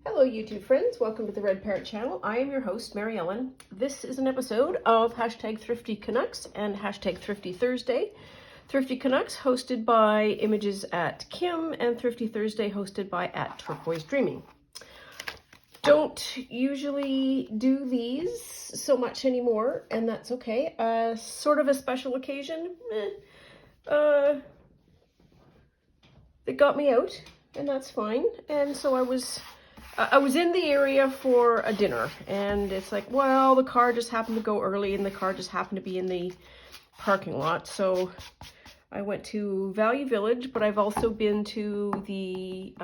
Hello YouTube friends, welcome to the Red Parrot channel. I am your host, Mary Ellen. This is an episode of Hashtag Thrifty Canucks and Hashtag Thrifty Thursday. Thrifty Canucks hosted by Images at Kim and Thrifty Thursday hosted by at Turquoise Dreaming. Don't usually do these so much anymore, and that's okay. Sort of a special occasion. It got me out, and that's fine. And so I was in the area for a dinner, and it's like, well, the car just happened to go early and the car just happened to be in the parking lot. So I went to Value Village, but I've also been to the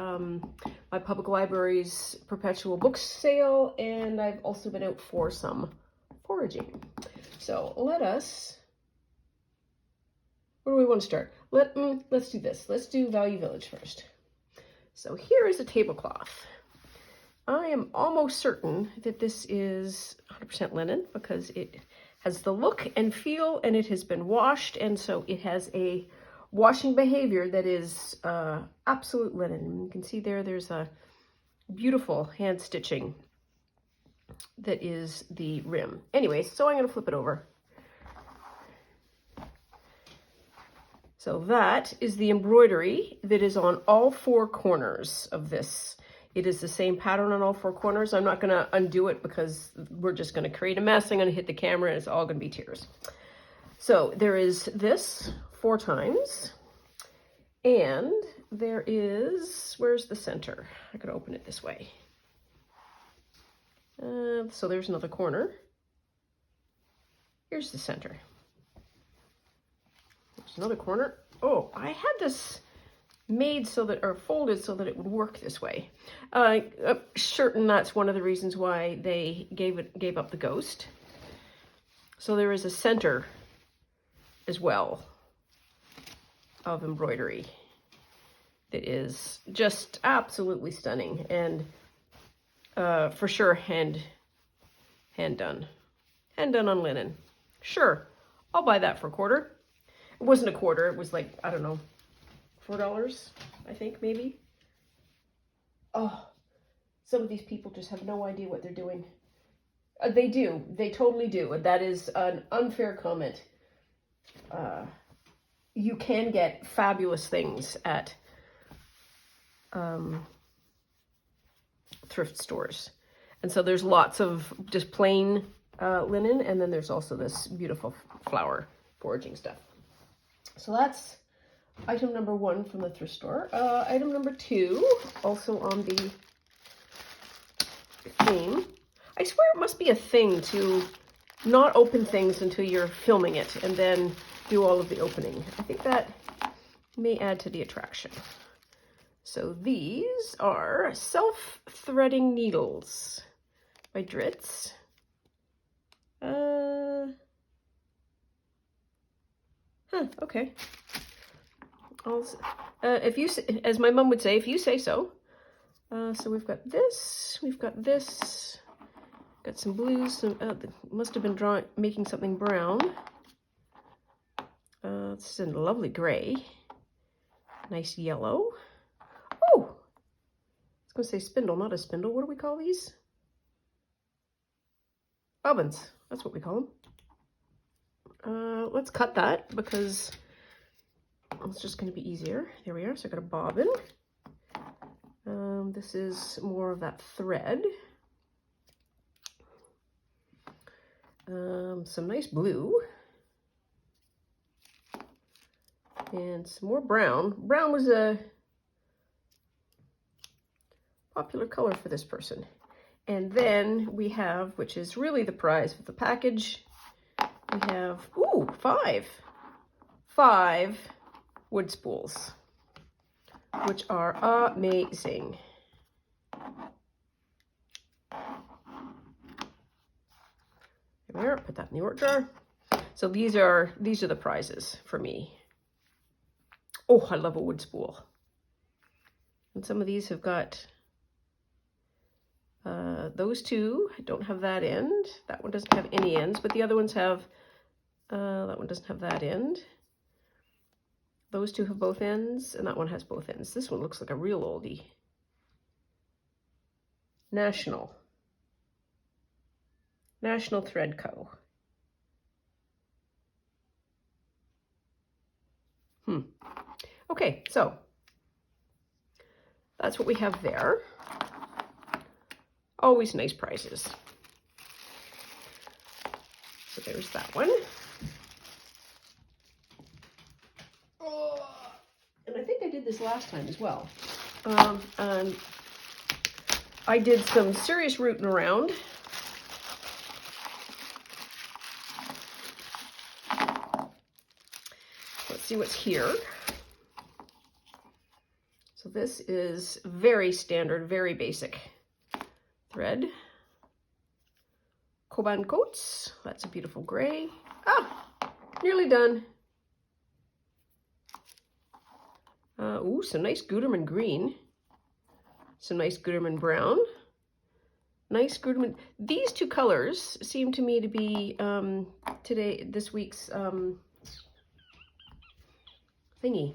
my public library's perpetual book sale, and I've also been out for some foraging. So let's, where do we want to start? Let's do this. Let's do Value Village first. So here is a tablecloth. I am almost certain that this is 100% linen because it has the look and feel, and it has been washed, and so it has a washing behavior that is absolute linen. You can see there's a beautiful hand stitching that is the rim. Anyway, so I'm going to flip it over. So that is the embroidery that is on all four corners of this. It is the same pattern on all four corners. I'm not going to undo it because we're just going to create a mess. I'm going to hit the camera and it's all going to be tears. So there is this 4 times. And there is, where's the center? I could open it this way. So there's another corner. Here's the center. There's another corner. Oh, I had this made so that, or folded so that it would work this way. I'm certain that's one of the reasons why they gave up the ghost. So there is a center as well of embroidery that is just absolutely stunning, and for sure hand done on linen. Sure, I'll buy that for a quarter. It wasn't a quarter, it was like, I don't know, $4, I think, maybe. Oh, some of these people just have no idea what they're doing. They do. They totally do. And that is an unfair comment. You can get fabulous things at thrift stores. And so there's lots of just plain linen, and then there's also this beautiful flower foraging stuff. So that's item number 1 from the thrift store. Item number 2, also on the theme. I swear it must be a thing to not open things until you're filming it and then do all of the opening. I think that may add to the attraction. So these are self-threading needles by Dritz. Okay. If you, as my mom would say, if you say so. So we've got this, got some blues, some, must have been making something brown. This is a lovely gray, nice yellow. Oh, I was going to say spindle, not a spindle. What do we call these? Bobbins, that's what we call them. Let's cut that because it's just going to be easier. There we are. So I got a bobbin. This is more of that thread. Some nice blue. And some more brown. Brown was a popular color for this person. And then we have, which is really the prize of the package, we have, ooh, 5 wood spools, which are amazing. There we are, put that in the order jar. So these are the prizes for me. Oh, I love a wood spool. And some of these have got, those two don't have that end. That one doesn't have any ends, but the other ones have, that one doesn't have that end. Those two have both ends, and that one has both ends. This one looks like a real oldie. National Thread Co. Okay, so that's what we have there. Always nice prices. So there's that one. And I think I did this last time as well. And I did some serious rooting around. Let's see what's here. So this is very standard, very basic thread. Coban coats. That's a beautiful gray. Ah, nearly done. Ooh, some nice Gutermann green. Some nice Gutermann brown. Nice Gutermann. These two colors seem to me to be this week's thingy.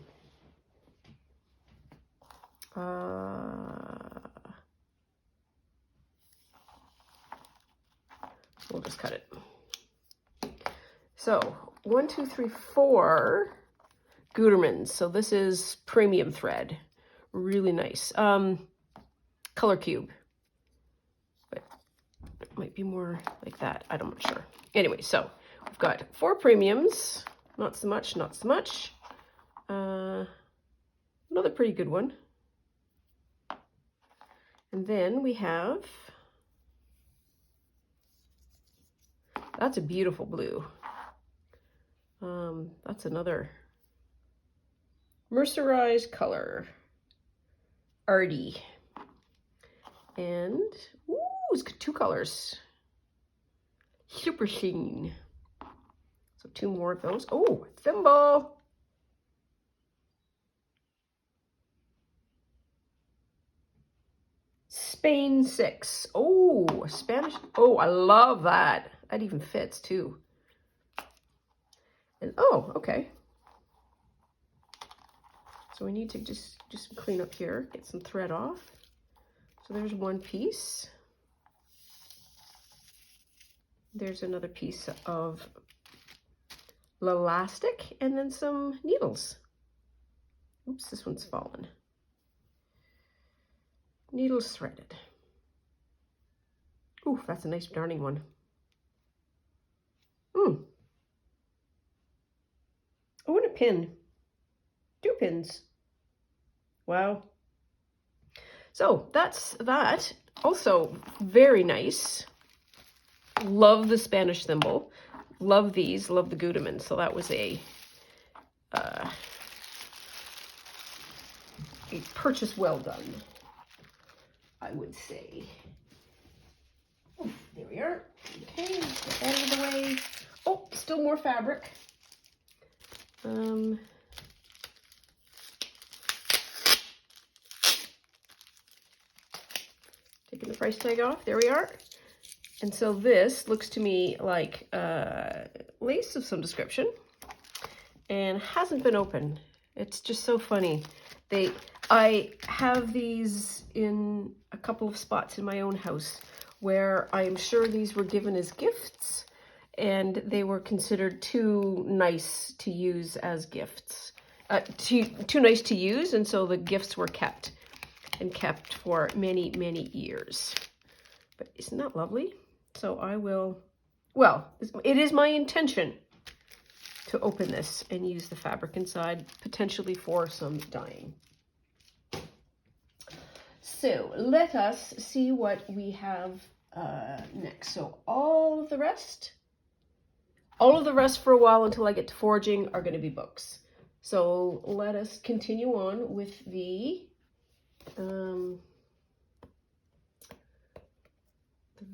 We'll just cut it. So 1, 2, 3, 4 Gutermanns. So this is premium thread. Really nice. Color cube. But it might be more like that. I'm not sure. Anyway, so we've got 4 premiums. Not so much, not so much. Another pretty good one. And then we have, that's a beautiful blue. That's another mercerized color. Arty. And, ooh, it's got 2 colors. Super sheen. So 2 more of those. Oh, thimble. Spain 6. Oh, Spanish. Oh, I love that. That even fits too. And oh, okay. So we need to just clean up here, get some thread off. So there's one piece. There's another piece of elastic and then some needles. Oops, this one's fallen. Needles threaded. Ooh, that's a nice darning one. Oh, and a pin. 2 pins. Wow. So that's that. Also very nice. Love the Spanish thimble. Love these. Love the Gutermann. So that was a purchase well done, I would say. Oh, there we are. Okay, get that out of the way. Oh, still more fabric. Taking the price tag off. There we are. And so this looks to me like lace of some description and hasn't been opened. It's just so funny. I have these in a couple of spots in my own house where I am sure these were given as gifts and they were considered too nice to use as gifts. Too nice to use, and so the gifts were kept for many, many years. But isn't that lovely? So I will, well, it is my intention to open this and use the fabric inside, potentially for some dyeing. So let us see what we have next. So all of the rest for a while until I get to foraging are going to be books. So let us continue on with the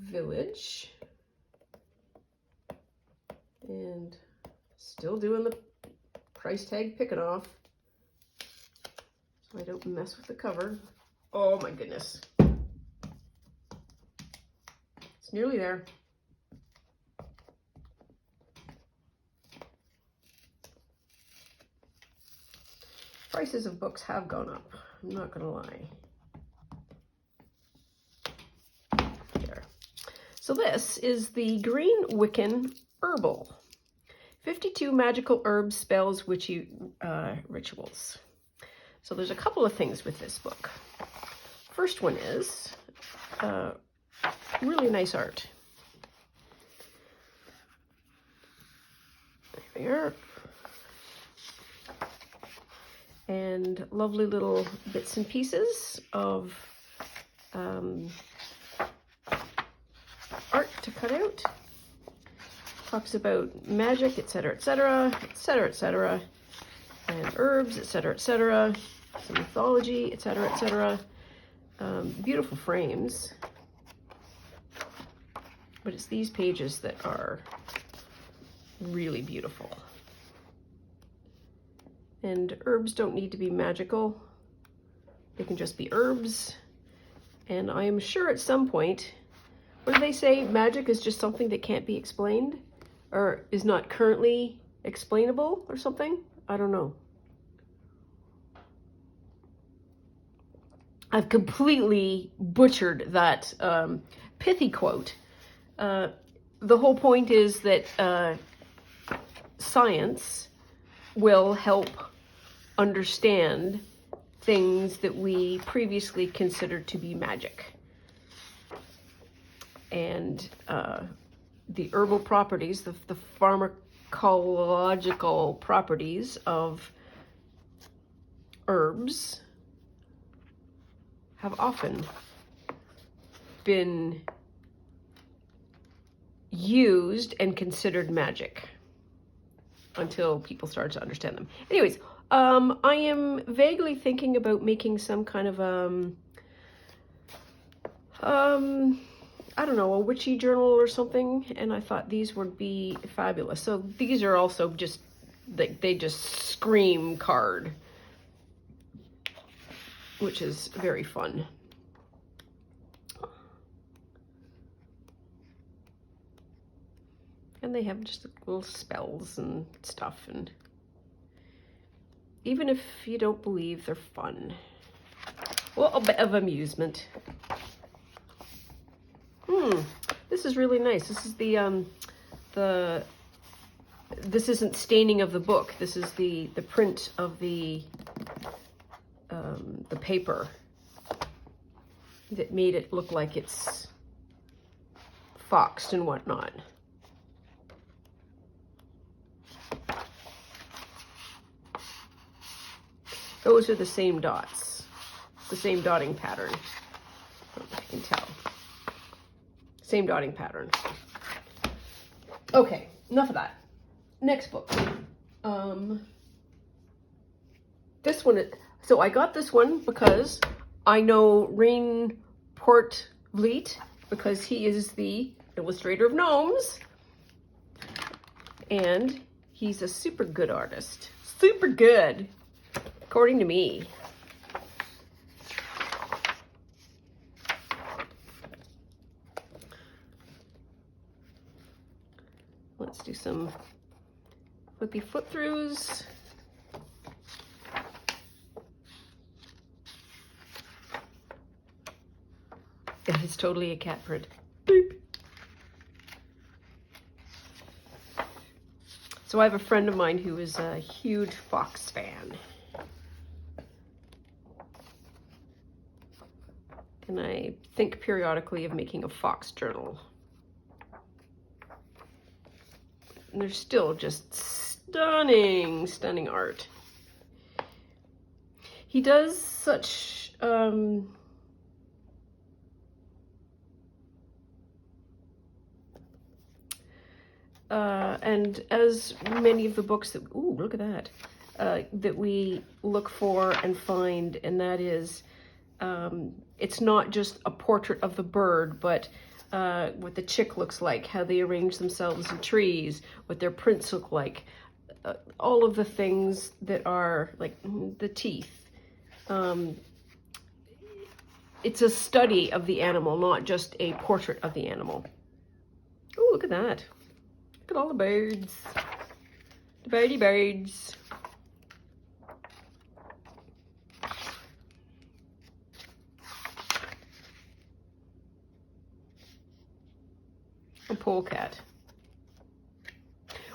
village, and still doing the price tag picking off so I don't mess with the cover. Oh my goodness, it's nearly there. Prices of books have gone up, I'm not gonna lie. So this is the Green Wiccan Herbal. 52 magical herbs, spells, witchy rituals. So there's a couple of things with this book. First one is really nice art. There we are. And lovely little bits and pieces of art to cut out. Talks about magic, etc., etc., etc., etc., and herbs, etc., etc., some mythology, etc., etc. Beautiful frames. But it's these pages that are really beautiful. And herbs don't need to be magical. They can just be herbs. And I am sure at some point, what do they say? Magic is just something that can't be explained? Or is not currently explainable or something? I don't know. I've completely butchered that pithy quote. The whole point is that science will help understand things that we previously considered to be magic. And the herbal properties, the pharmacological properties of herbs have often been used and considered magic until people started to understand them. Anyways, I am vaguely thinking about making some kind of I don't know, a witchy journal or something, and I thought these would be fabulous. So these are also just, they just scream card, which is very fun. And they have just little spells and stuff, and even if you don't believe, they're fun. Well, a bit of amusement. This is really nice. This is this isn't staining of the book. This is the print of the paper that made it look like it's foxed and whatnot. Those are the same dots, the same dotting pattern. I don't know if you can tell. Same dotting pattern. Okay, enough of that. Next book. This one, so I got this one because I know Rain Portvliet, because he is the illustrator of gnomes. And he's a super good artist. Super good, according to me. Let's do some flippy flip throughs. It's totally a cat print. Beep. So I have a friend of mine who is a huge fox fan. And I think periodically of making a fox journal. And they're still just stunning, stunning art. He does such and as many of the books that, ooh, look at that, that we look for and find, and that is, it's not just a portrait of the bird, but what the chick looks like, how they arrange themselves in trees, what their prints look like, all of the things that are, like the teeth. It's a study of the animal, not just a portrait of the animal. Oh, look at that. Look at all the birds. The birdie birds. A polecat.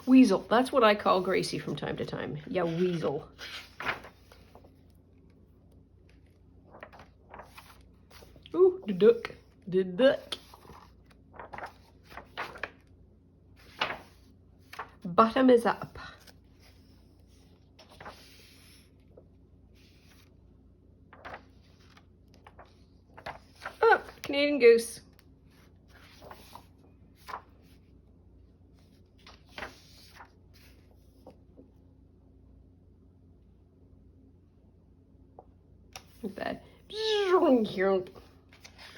Weasel. That's what I call Gracie from time to time. Yeah, weasel. Ooh, the duck. The duck. Bottom is up. Oh, Canadian goose. Like that.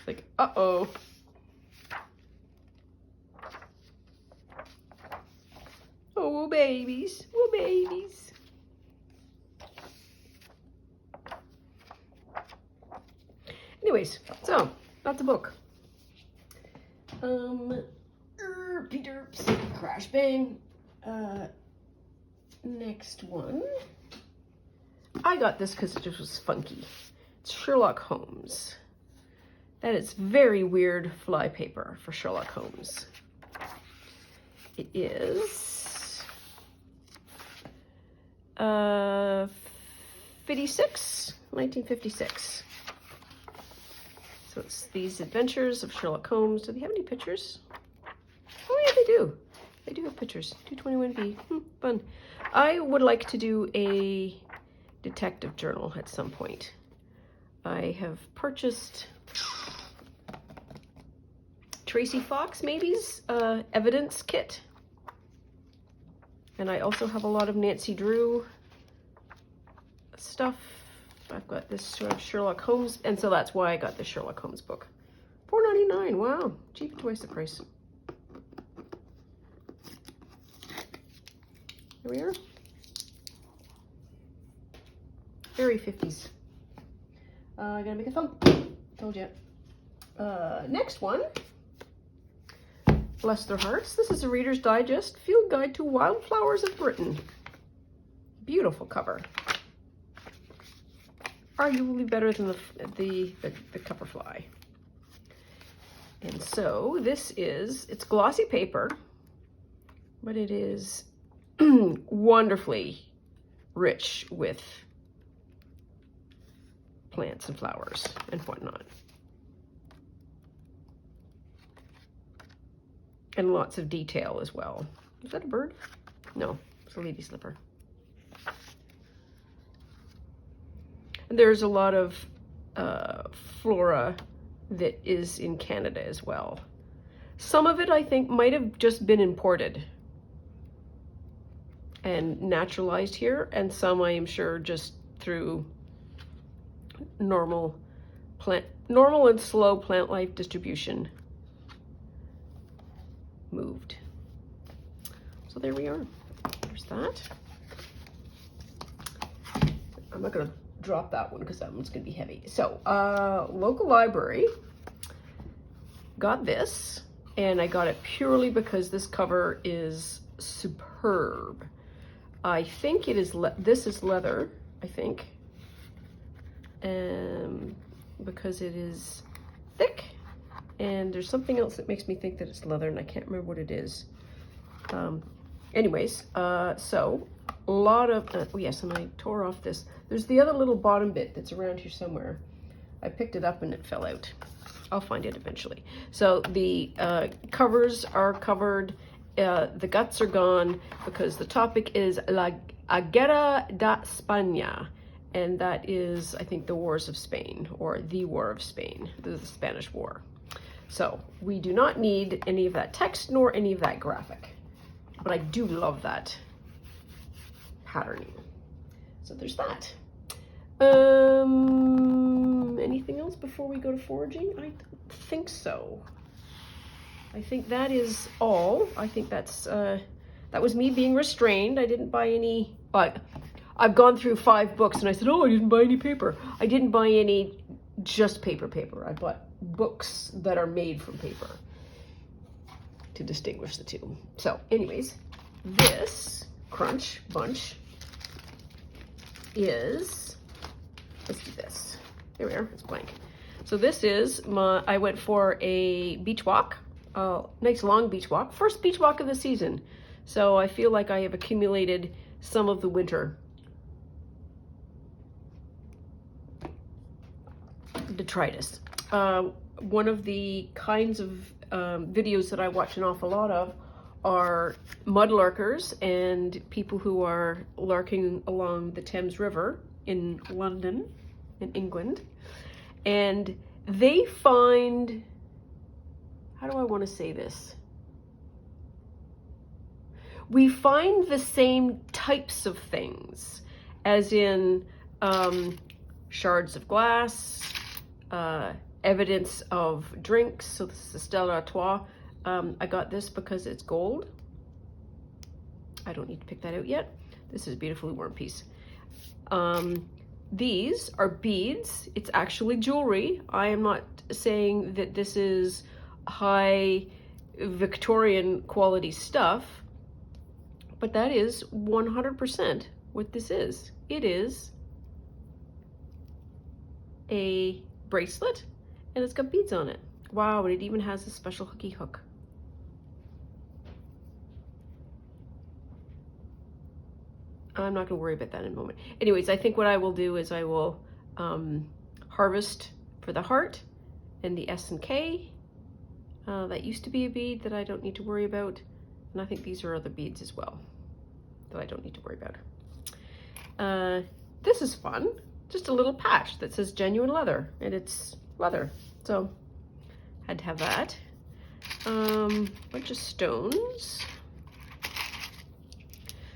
Like, uh-oh. Oh, babies. Oh, babies. Anyways, so that's a book. Derps, crash bang. Next one. I got this because it just was funky. It's Sherlock Holmes. That is very weird fly paper for Sherlock Holmes. It is 1956. So it's these adventures of Sherlock Holmes. Do they have any pictures? Oh yeah, they do. They do have pictures. 221B. Fun. I would like to do a detective journal at some point. I have purchased Tracy Fox maybe's evidence kit. And I also have a lot of Nancy Drew stuff. I've got this sort of Sherlock Holmes, and so that's why I got the Sherlock Holmes book. $4.99, wow, cheap, twice the price. Here we are. Very 50s. I gotta make a thumb. Told you. Next one. Bless their hearts. This is a Reader's Digest Field Guide to Wildflowers of Britain. Beautiful cover. Arguably better than the cover fly. And so this is, it's glossy paper, but it is wonderfully rich with plants and flowers and whatnot. And lots of detail as well. Is that a bird? No, it's a lady slipper. And there's a lot of flora that is in Canada as well. Some of it I think might have just been imported and naturalized here, and some I am sure just through normal and slow plant life distribution moved. So there we are. There's that. I'm not gonna drop that one because that one's gonna be heavy. So local library got this, and I got it purely because this cover is superb. I think it is this is leather, I think, because it is thick, and there's something else that makes me think that it's leather, and I can't remember what it is. Anyways, so a lot of oh yes, and I tore off this. There's the other little bottom bit that's around here somewhere. I picked it up and it fell out. I'll find it eventually. So the covers are covered. The guts are gone because the topic is La Guerra de España, and that is, I think, the Wars of Spain, or the War of Spain, the Spanish War. So we do not need any of that text nor any of that graphic, but I do love that patterning. So there's that. Anything else before we go to foraging? I don't think so. I think that is all. I think that's that was me being restrained. I didn't buy any. I've gone through 5 books and I said, oh, I didn't buy any paper. I didn't buy any just paper. I bought books that are made from paper to distinguish the two. So anyways, this crunch bunch is, let's do this. Here we are, it's blank. So this is I went for a beach walk nice long beach walk. First beach walk of the season. So I feel like I have accumulated some of the winter detritus. One of the kinds of videos that I watch an awful lot of are mudlarkers and people who are larking along the Thames River in London, in England. And they find, how do I want to say this? We find the same types of things, as in shards of glass, evidence of drinks. So this is Stella Artois. I got this because it's gold. I don't need to pick that out yet. This is a beautifully worn piece. These are beads. It's actually jewelry. I am not saying that this is high Victorian quality stuff, but that is 100% what this is. It is a bracelet and it's got beads on it. Wow, and it even has a special hooky hook. I'm not going to worry about that in a moment. Anyways, I think what I will do is I will harvest for the heart and the S and K. That used to be a bead that I don't need to worry about. And I think these are other beads as well that I don't need to worry about. This is fun. Just a little patch that says genuine leather, and it's leather. So had to have that. Bunch of stones.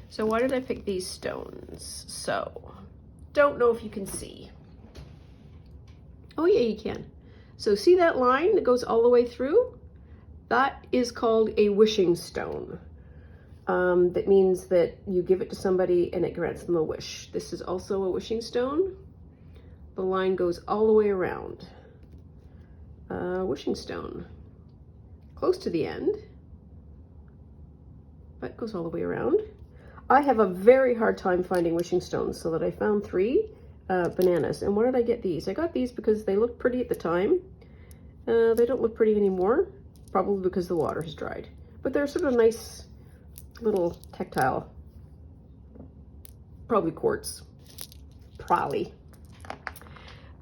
So why did I pick these stones? So, don't know if you can see. Oh yeah, you can. So see that line that goes all the way through? That is called a wishing stone. That means that you give it to somebody and it grants them a wish. This is also a wishing stone. The line goes all the way around. Wishing stone. Close to the end, but goes all the way around. I have a very hard time finding wishing stones, so that I found 3 bananas. And why did I get these? I got these because they looked pretty at the time. They don't look pretty anymore, probably because the water has dried. But they're sort of nice little tactile, probably quartz, probably.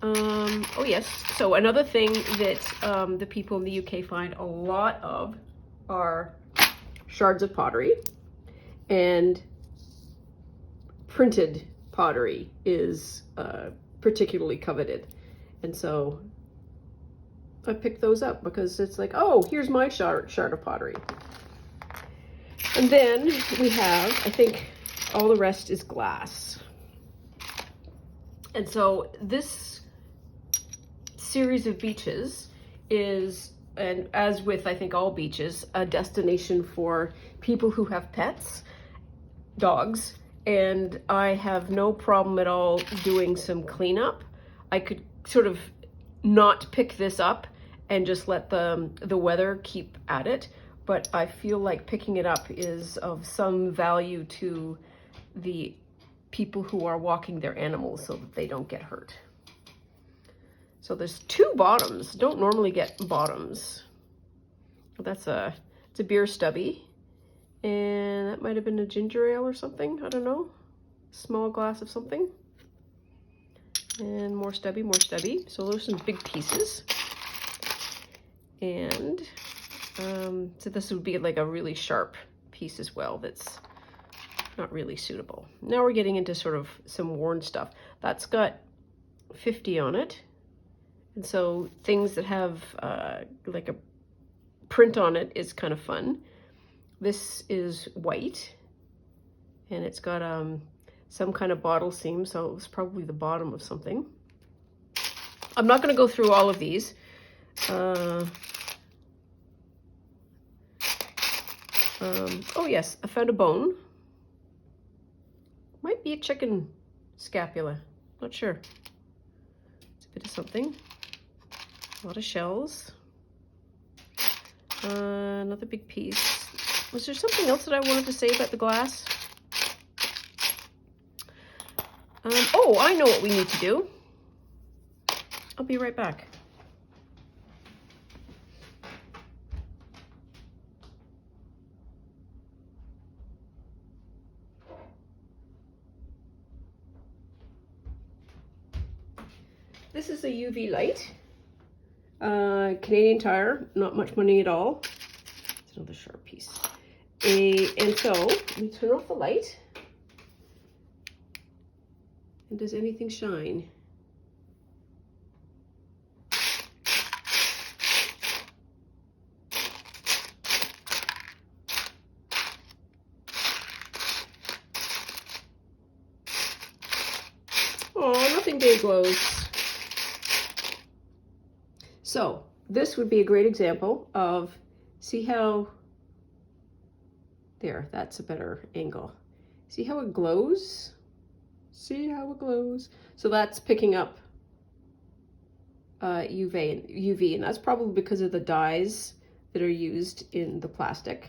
Oh yes, so another thing that the people in the UK find a lot of are shards of pottery, and printed pottery is particularly coveted. And so I picked those up because it's like, oh, here's my shard of pottery. And then we have, I think all the rest is glass. And so this series of beaches is, and as with I think all beaches, a destination for people who have pets, dogs, and I have no problem at all doing some cleanup. I could sort of not pick this up and just let the weather keep at it, but I feel like picking it up is of some value to the people who are walking their animals so that they don't get hurt. So there's 2 bottoms. Don't normally get bottoms. It's a beer stubby. And that might have been a ginger ale or something. I don't know. Small glass of something. And more stubby, more stubby. So those are some big pieces. And so this would be like a really sharp piece as well that's not really suitable. Now we're getting into sort of some worn stuff. That's got 50 on it. And so things that have like a print on it is kind of fun. This is white, and it's got some kind of bottle seam, so it was probably the bottom of something. I'm not going to go through all of these. Oh yes, I found a bone. Might be a chicken scapula, not sure. It's a bit of something. A lot of shells. Another big piece. Was there something else that I wanted to say about the glass? Oh, I know what we need to do. I'll be right back. this is a UV light. Canadian Tire, not much money at all. It's another sharp piece. And so we turn off the light. And does anything shine? Oh, nothing big glows. So this would be a great example of, see how, there, that's a better angle. See how it glows? See how it glows? So that's picking up UV, and that's probably because of the dyes that are used in the plastic.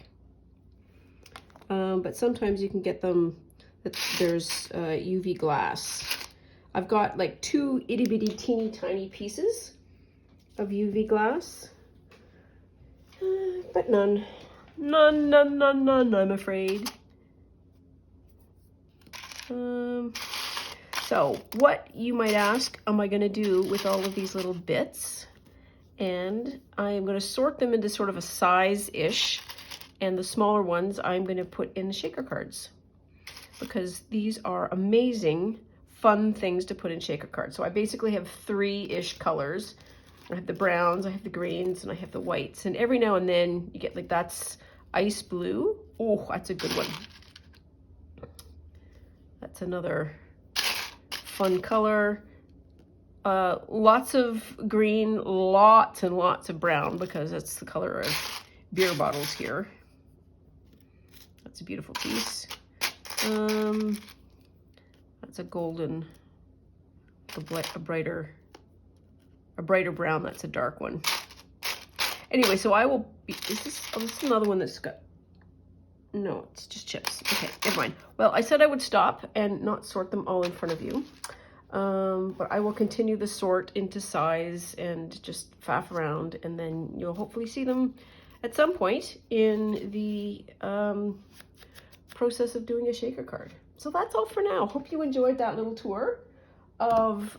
But sometimes you can get them, that there's UV glass. I've got like 2 itty bitty teeny tiny pieces of UV glass, but none, I'm afraid. So what, you might ask, am I going to do with all of these little bits? And I am going to sort them into sort of a size-ish, and the smaller ones I'm going to put in the shaker cards, because these are amazing, fun things to put in shaker cards. So I basically have 3-ish colors. I have the browns, I have the greens, and I have the whites. And every now and then you get like, that's ice blue. Oh, that's a good one. That's another fun color. Lots of green, lots and lots of brown, because that's the color of beer bottles here. That's a beautiful piece. That's a golden, a brighter brown. That's a dark one. Anyway, so I will be, this is another one that's got, no, it's just chips. Okay, never mind. Well, I said I would stop and not sort them all in front of you. But I will continue the sort into size and just faff around, and then you'll hopefully see them at some point in the process of doing a shaker card. So that's all for now. Hope you enjoyed that little tour of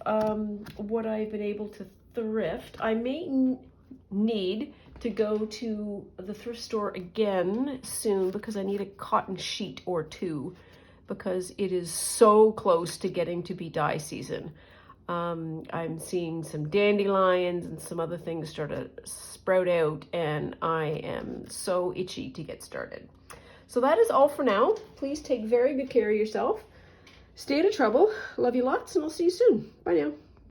what I've been able to thrift. I may need to go to the thrift store again soon, because I need a cotton sheet or 2, because it is so close to getting to be dye season. I'm seeing some dandelions and some other things start to sprout out, and I am so itchy to get started. So that is all for now. Please take very good care of yourself. Stay out of trouble. Love you lots, and I'll see you soon. Bye now.